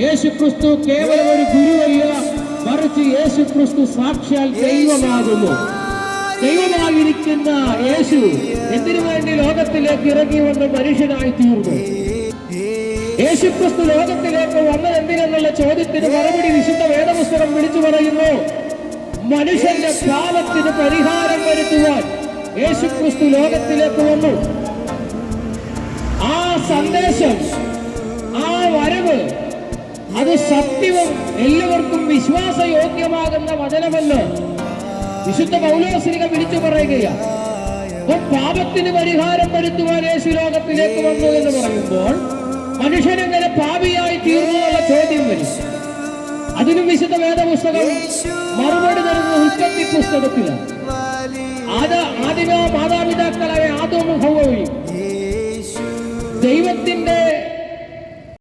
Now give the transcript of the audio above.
യേശുക്രിസ്തു കേവലം ഒരു ഗുരുവല്ല, മറിച്ച് യേശുക്രിസ്തു സാക്ഷാൽ ദൈവമാകുന്നു. ദൈവമായിരിക്കുന്ന യേശു എന്തിനു വേണ്ടി ലോകത്തിലേക്ക് ഇറങ്ങി വന്ന് മനുഷ്യനായി തീർന്നു? യേശുക്രിസ്തു ലോകത്തിലേക്ക് വന്നത് എന്തിനെന്നുള്ള ചോദ്യത്തിന് മറുപടി വിശുദ്ധ വേദപുസ്തകം വിളിച്ചു പറയുന്നു. മനുഷ്യന്റെ പാപത്തിന് പരിഹാരം വരുത്തുവാൻ യേശുക്രിസ്തു ലോകത്തിലേക്ക് വന്നു. ആ സന്ദേശം, ആ വരവ്, അത് സത്യവും എല്ലാവർക്കും വിശ്വാസയോഗ്യമാകുന്ന വചനമല്ലോ വിശുദ്ധ പൗലോസ്ലീഹ വിളിച്ചു പറയുകയാണ്. അപ്പോൾ പാപത്തിന് പരിഹാരം വരുത്തുവാൻ യേശു ലോകത്തിലേക്ക് വന്നു എന്ന് പറയുമ്പോൾ മനുഷ്യനെങ്ങനെ പാപിയായി തീർന്നു എന്നുള്ള ചോദ്യം വരും. അതിനും വിശുദ്ധ വേദപുസ്തകം മറുപടി തരുന്ന ഉൽപ്പത്തി പുസ്തകത്തിലാണ്. ആദിമ മാതാപിതാക്കളായ ആദവും ഹവ്വയും ദൈവത്തിന്റെ